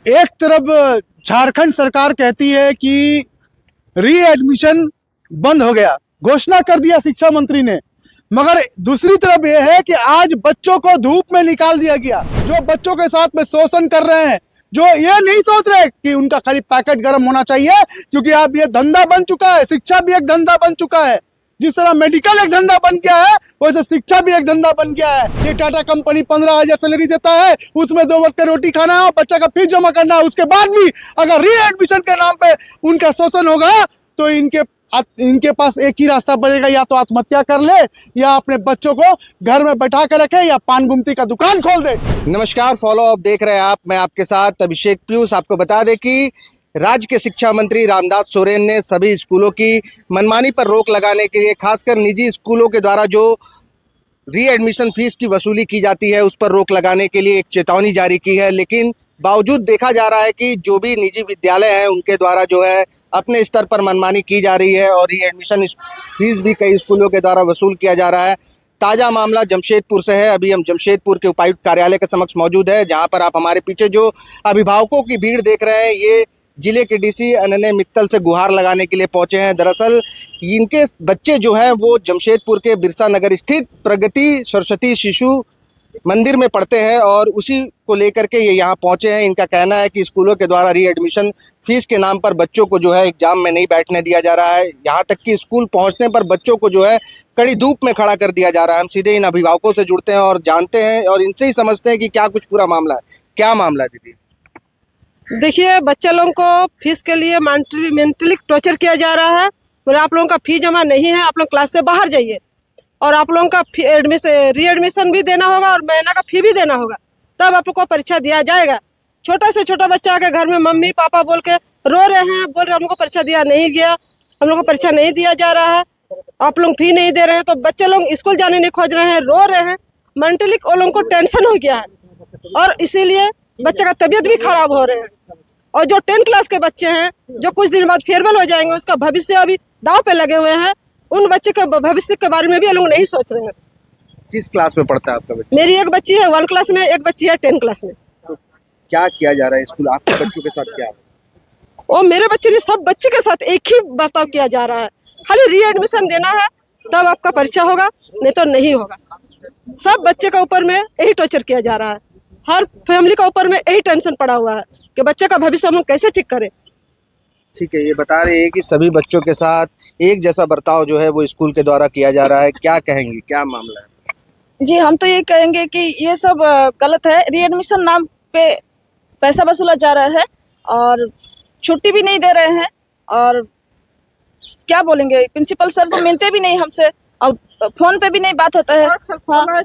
एक तरफ झारखंड सरकार कहती है कि री एडमिशन बंद हो गया, घोषणा कर दिया शिक्षा मंत्री ने, मगर दूसरी तरफ यह है कि आज बच्चों को धूप में निकाल दिया गया। जो बच्चों के साथ में शोषण कर रहे हैं, जो ये नहीं सोच रहे कि उनका खाली पैकेट गर्म होना चाहिए, क्योंकि अब ये धंधा बन चुका है। शिक्षा भी एक धंधा बन चुका है। जिस तरह मेडिकल एक धंधा बन गया है, वैसे शिक्षा भी एक धंधा बन गया है। ये टाटा कंपनी 15,000 सैलरी देता है, उसमें 2 वक्त का रोटी खाना है, बच्चा का फीस जमा करना है। उसके बाद भी अगर री एडमिशन के नाम पे उनका शोषण होगा तो इनके पास एक ही रास्ता पड़ेगा, या तो आत्महत्या कर ले या अपने बच्चों को घर में बैठा कर रखे या पान गुमती का दुकान खोल दे। नमस्कार, फॉलो अप देख रहे हैं आप। मैं आपके साथ अभिषेक पीयूष। आपको बता दें कि राज्य के शिक्षा मंत्री रामदास सोरेन ने सभी स्कूलों की मनमानी पर रोक लगाने के लिए, खासकर निजी स्कूलों के द्वारा जो री एडमिशन फीस की वसूली की जाती है उस पर रोक लगाने के लिए एक चेतावनी जारी की है। लेकिन बावजूद देखा जा रहा है कि जो भी निजी विद्यालय हैं उनके द्वारा जो है अपने स्तर पर मनमानी की जा रही है और री एडमिशन फीस भी कई स्कूलों के द्वारा वसूल किया जा रहा है। ताज़ा मामला जमशेदपुर से है। अभी हम जमशेदपुर के उपायुक्त कार्यालय के समक्ष मौजूद है, जहां पर आप हमारे पीछे जो अभिभावकों की भीड़ देख रहे हैं, ये जिले के डीसी अनन्य मित्तल से गुहार लगाने के लिए पहुंचे हैं। दरअसल इनके बच्चे जो हैं वो जमशेदपुर के बिरसा नगर स्थित प्रगति सरस्वती शिशु मंदिर में पढ़ते हैं और उसी को लेकर के ये यहाँ पहुंचे हैं। इनका कहना है कि स्कूलों के द्वारा री एडमिशन फीस के नाम पर बच्चों को जो है एग्जाम में नहीं बैठने दिया जा रहा है। यहाँ तक कि स्कूल पहुँचने पर बच्चों को जो है कड़ी धूप में खड़ा कर दिया जा रहा है। हम सीधे इन अभिभावकों से जुड़ते हैं और जानते हैं और इनसे ही समझते हैं कि क्या कुछ पूरा मामला है। क्या मामला है दीदी? देखिए, बच्चे लोगों को फीस के लिए मेंटली टॉर्चर किया जा रहा है। बोले आप लोगों का फी जमा नहीं है, आप लोग क्लास से बाहर जाइए, और आप लोगों का री एडमिशन भी देना होगा और महीना का फी भी देना होगा, तब आप लोग को परीक्षा दिया जाएगा। छोटा से छोटा बच्चा आके घर में मम्मी पापा बोल के रो रहे हैं, बोल रहे हम लोग को परीक्षा दिया नहीं गया, हम लोग को परीक्षा नहीं दिया जा रहा है, आप लोग फी नहीं दे रहे हैं। तो बच्चे लोग स्कूल जाने नहीं खोज रहे हैं, रो रहे हैं। मेंटली उन लोगों को टेंशन हो गया है और इसीलिए बच्चे का तबीयत भी खराब हो रहे हैं। और जो 10 क्लास के बच्चे हैं, जो कुछ दिन बाद फेयरवेल हो जाएंगे, उसका भविष्य अभी दांव पे लगे हुए हैं। उन बच्चे के भविष्य के बारे में भी लोग नहीं सोच रहे हैं। किस क्लास में पढ़ता है आपका बच्चा? मेरी एक बच्ची है 1 क्लास में, एक बच्ची है 10 क्लास में। तो क्या किया जा रहा है स्कूल आपके बच्चों के साथ? क्या और मेरे बच्चे ने सब बच्चे के साथ एक ही बर्ताव किया जा रहा है। खाली री एडमिशन देना है तब आपका परीक्षा होगा, नहीं तो नहीं होगा। सब बच्चे के ऊपर में यही टॉर्चर किया जा रहा है। हर फैमिली के ऊपर में यही टेंशन पड़ा हुआ है कि बच्चे का भविष्य हम लोग कैसे ठीक करें। ठीक है, ये बता रहे हैं कि सभी बच्चों के साथ एक जैसा बर्ताव जो है वो स्कूल के द्वारा किया जा रहा है। क्या कहेंगे, क्या मामला है? जी, हम तो ये कहेंगे कि ये सब गलत है। री एडमिशन नाम पे पैसा वसूला जा रहा है और छुट्टी भी नहीं दे रहे हैं। और क्या बोलेंगे, प्रिंसिपल सर तो मिलते भी नहीं हमसे और फोन पे भी नहीं बात होता है। हाँ,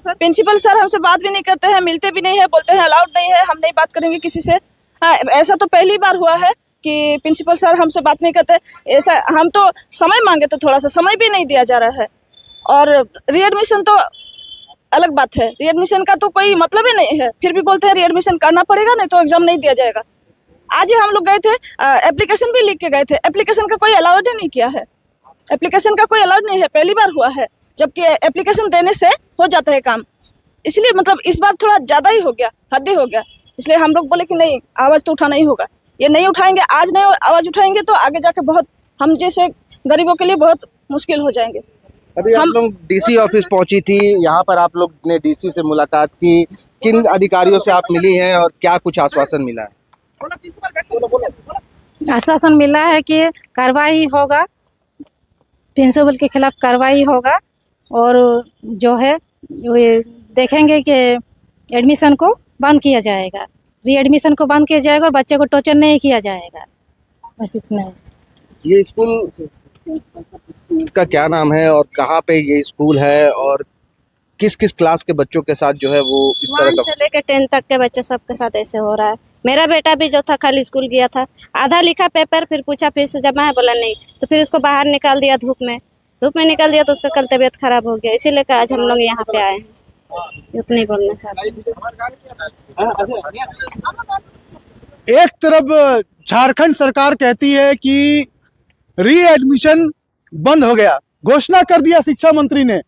प्रिंसिपल सर हमसे बात भी नहीं करते हैं, मिलते भी नहीं है, बोलते हैं अलाउड नहीं है, हम नहीं बात करेंगे किसी से। हाँ, ऐसा तो पहली बार हुआ है कि प्रिंसिपल सर हमसे बात नहीं करते। ऐसा हम तो समय मांगे तो थोड़ा सा समय भी नहीं दिया जा रहा है। और री एडमिशन तो अलग बात है, री एडमिशन का तो कोई मतलब ही नहीं है, फिर भी बोलते हैं री एडमिशन करना पड़ेगा, नहीं तो एग्जाम नहीं दिया जाएगा। आज ही हम लोग गए थे, एप्लीकेशन भी लिख के गए थे, एप्लीकेशन का कोई अलाउड ही नहीं किया है। एप्लीकेशन का कोई अलाउड नहीं है, पहली बार हुआ है, जबकि एप्लीकेशन देने से हो जाता है काम। इसलिए मतलब इस बार थोड़ा ज़्यादा ही हो गया, हद ही हो गया। इसलिए हम लोग बोले कि नहीं, आवाज़ तो उठाना ही होगा। ये नहीं उठाएंगे, आज नहीं आवाज़ उठाएंगे तो आगे जाके बहुत हम जैसे गरीबों के लिए बहुत मुश्किल हो जाएंगे। अभी आप लोग डीसी ऑफिस पहुंची थी, यहाँ पर आप लोग ने डीसी से मुलाकात की, किन अधिकारियों से आप मिली हैं और क्या कुछ आश्वासन मिला है? आश्वासन मिला है कि कार्रवाई होगा, प्रिंसिपल के खिलाफ कार्रवाई होगा और जो है ये देखेंगे कि एडमिशन को बंद किया जाएगा, री एडमिशन को बंद किया जाएगा और बच्चे को टॉर्चर नहीं किया जाएगा। बस इतना है। ये स्कूल का क्या नाम है और कहाँ पे ये स्कूल है और किस किस क्लास के बच्चों के साथ जो है वो इस तरह 1 का? से लेकर 10 तक के बच्चे सबके साथ ऐसे हो रहा है। मेरा बेटा भी जो था खाली स्कूल गया था, आधा लिखा पेपर, फिर पूछा फीस जमा है, बोला नहीं, तो फिर उसको बाहर निकाल दिया, धूप में निकाल दिया, तो उसका कल तबीयत खराब हो गया। इसीलिए आज हम लोग यहाँ पे आए हैं। उतना बोलना चाहते हैं। एक तरफ झारखंड सरकार कहती है कि री एडमिशन बंद हो गया, घोषणा कर दिया शिक्षा मंत्री ने,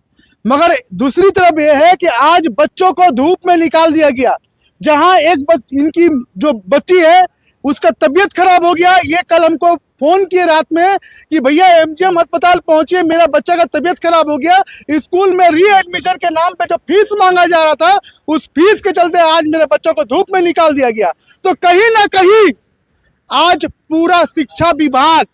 मगर दूसरी तरफ यह है कि आज बच्चों को धूप में निकाल दिया गया। जहां इनकी जो बच्ची है उसका तबीयत खराब हो गया। ये कल हमको फोन किए रात में कि भैया एमजीएम अस्पताल पहुंचिए, मेरा बच्चा का तबीयत खराब हो गया। स्कूल में रीएडमिशन के नाम पे जो फीस मांगा जा रहा था, उस फीस के चलते आज मेरे बच्चों को धूप में निकाल दिया गया। तो कहीं ना कहीं आज पूरा शिक्षा विभाग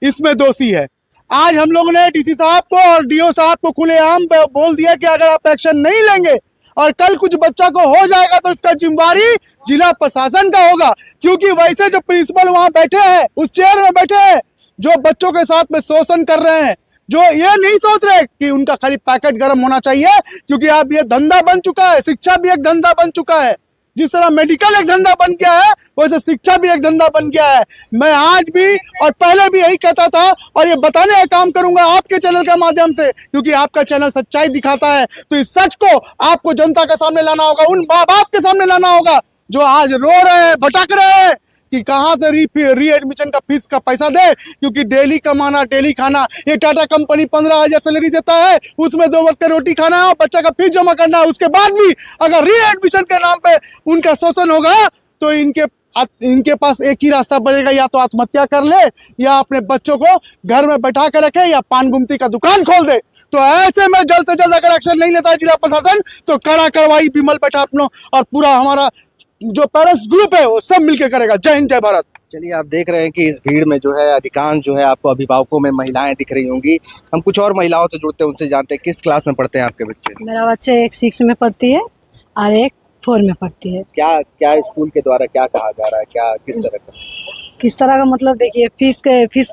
इसमें दोषी है। आज हम लोगों ने डीसी साहब को और डीओ साहब को खुलेआम बोल दिया कि अगर आप एक्शन नहीं लेंगे और कल कुछ बच्चा को हो जाएगा तो इसका जिम्मेवारी जिला प्रशासन का होगा, क्योंकि वैसे जो प्रिंसिपल वहां बैठे हैं, उस चेयर में बैठे हैं, जो बच्चों के साथ में शोषण कर रहे हैं, जो ये नहीं सोच रहे कि उनका खाली पैकेट गर्म होना चाहिए, क्योंकि अब ये धंधा बन चुका है। शिक्षा भी एक धंधा बन चुका है। जिस तरह मेडिकल एक धंधा बन गया है, वैसे शिक्षा भी एक धंधा बन गया है। मैं आज भी और पहले भी यही कहता था और ये बताने का काम करूंगा आपके चैनल के माध्यम से, क्योंकि आपका चैनल सच्चाई दिखाता है। तो इस सच को आपको जनता के सामने लाना होगा, उन माँ बाप के सामने लाना होगा जो आज रो रहे हैं, भटक रहे हैं कि कहाँ से रीएडमिशन का फीस का पैसा दे, क्योंकि डेली कमाना डेली खाना। ये टाटा कंपनी 15,000 सैलरी देता है, उसमें 2 वक्त का रोटी खाना है और बच्चा का फीस जमा करना है। उसके बाद भी अगर रीएडमिशन के नाम पे उनका शोषण होगा तो इनके पास एक ही रास्ता पड़ेगा, या तो आत्महत्या कर ले या अपने बच्चों को घर में बैठा कर रखे या पान गुमती का दुकान खोल दे। तो ऐसे में जल्द से जल्द अगर एक्शन नहीं लेता है जिला प्रशासन तो कड़ा कार्रवाई विमल बैठापनो और पूरा हमारा जो पेरेंट्स ग्रुप है वो सब मिलकर करेगा। जय हिंद, जय भारत। चलिए, आप देख रहे हैं कि इस भीड़ में जो है अधिकांश जो है आपको अभिभावकों में महिलाएं दिख रही होंगी। हम कुछ और महिलाओं से जुड़ते हैं, उनसे जानते हैं किस क्लास में पढ़ते हैं आपके बच्चे। मेरा बच्चा एक 6 में पढ़ती है और एक 4 में पढ़ती है। क्या स्कूल के द्वारा क्या कहा जा रहा है, क्या किस तरह का मतलब देखिए, फीस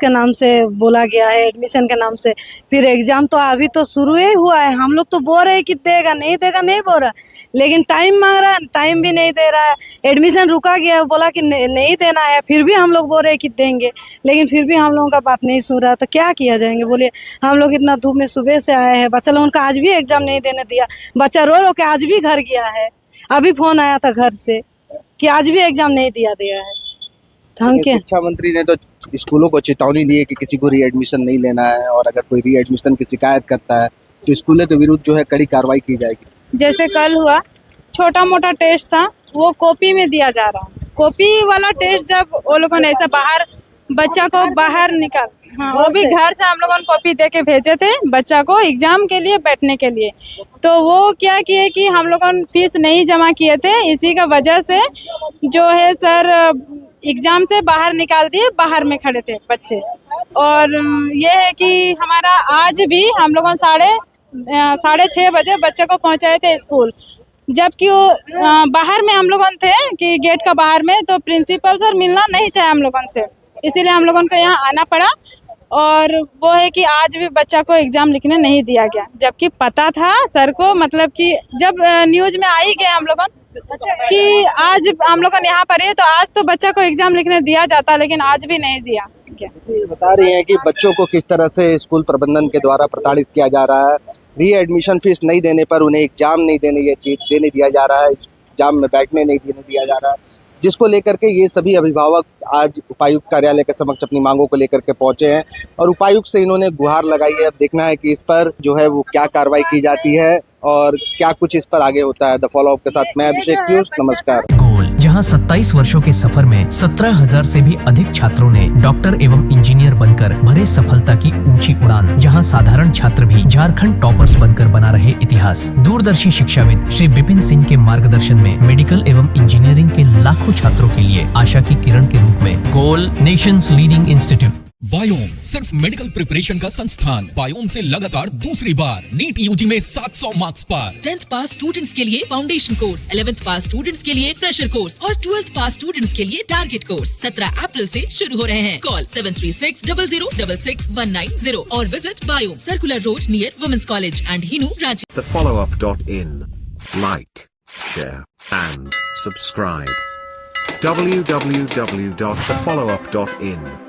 के नाम से बोला गया है, एडमिशन के नाम से। फिर एग्जाम तो अभी तो शुरू ही हुआ है। हम लोग तो बोल रहे हैं कि देगा नहीं बोल रहा, लेकिन टाइम मांग रहा है, टाइम भी नहीं दे रहा है। एडमिशन रुका गया, बोला कि नहीं देना है, फिर भी हम लोग बोल रहे हैं कि देंगे, लेकिन फिर भी हम लोगों का बात नहीं सुन रहा। तो क्या किया जाएंगे बोलिए। हम लोग इतना धूप में सुबह से आए हैं, बच्चा लोगों का आज भी एग्जाम नहीं देने दिया। बच्चा रो के आज भी घर गया है। अभी फोन आया था घर से कि आज भी एग्जाम नहीं दिया है। शिक्षा मंत्री ने तो स्कूलों को चेतावनी दी है कि किसी को रीएडमिशन नहीं लेना है, और अगर कोई रीएडमिशन की शिकायत करता है तो स्कूलों के विरुद्ध जो है कड़ी कार्रवाई की जाएगी। जैसे कल हुआ, छोटा मोटा टेस्ट था, वो कॉपी में दिया जा रहा है। कॉपी वाला टेस्ट जब वो लोगों ने ऐसा बाहर बच्चा को बाहर निकाल, हाँ, वो भी घर से हम लोगों ने कॉपी दे के भेजे थे बच्चा को एग्जाम के लिए बैठने के लिए। तो वो क्या किए कि हम लोगों ने फीस नहीं जमा किए थे, इसी का वजह से जो है सर एग्जाम से बाहर निकाल दिए, बाहर में खड़े थे बच्चे। और ये है कि हमारा आज भी हम लोगों 6:30 बजे बच्चे को पहुंचाए थे स्कूल, जबकि वो बाहर में हम लोगों थे कि गेट का बाहर में, तो प्रिंसिपल सर मिलना नहीं चाहे हम लोगों से, इसीलिए हम लोगों को यहाँ आना पड़ा। और वो है कि आज भी बच्चा को एग्जाम लिखने नहीं दिया गया, जबकि पता था सर को, मतलब कि जब न्यूज में आ ही गए हम लोगों कि आज हम लोगों यहाँ पर है, तो आज तो बच्चा को एग्जाम लिखने दिया जाता, लेकिन आज भी नहीं दिया। बता रही हैं कि बच्चों को किस तरह से स्कूल प्रबंधन के द्वारा प्रताड़ित किया जा रहा है। रीएडमिशन फीस नहीं देने पर उन्हें एग्जाम नहीं देने दिया जा रहा है, एग्जाम में बैठने नहीं देने दिया जा रहा है, जिसको लेकर के ये सभी अभिभावक आज उपायुक्त कार्यालय के समक्ष अपनी मांगों को लेकर के पहुंचे हैं और उपायुक्त से इन्होंने गुहार लगाई है। अब देखना है कि इस पर जो है वो क्या कार्रवाई की जाती है और क्या कुछ इस पर आगे होता है। द फॉलो अप के साथ मैं अभिषेक पीयूष, नमस्कार। गोल, जहां 27 वर्षों के सफर में 17,000 से भी अधिक छात्रों ने डॉक्टर एवं इंजीनियर बनकर भरे सफलता की ऊंची उड़ान, जहां साधारण छात्र भी झारखंड टॉपर्स बनकर बना रहे इतिहास। दूरदर्शी शिक्षाविद श्री विपिन सिंह के मार्गदर्शन में मेडिकल एवं इंजीनियरिंग के लाखों छात्रों के लिए आशा की किरण के रूप में गोल, नेशंस लीडिंग इंस्टीट्यूट। बायोम सिर्फ मेडिकल प्रिपरेशन का संस्थान। बायोम से लगातार दूसरी बार नीट यूजी में 700 मार्क्स पार। 10th पास स्टूडेंट्स के लिए फाउंडेशन कोर्स, 11th पास स्टूडेंट्स के लिए फ्रेशर कोर्स और 12th पास स्टूडेंट्स के लिए टारगेट कोर्स 17 अप्रैल से शुरू हो रहे हैं। कॉल 7360066190 और visit Biome, circular road near women's college and Hinoo, Ranchi. TheFollowUp.in. Like, share and subscribe. www.thefollowup.in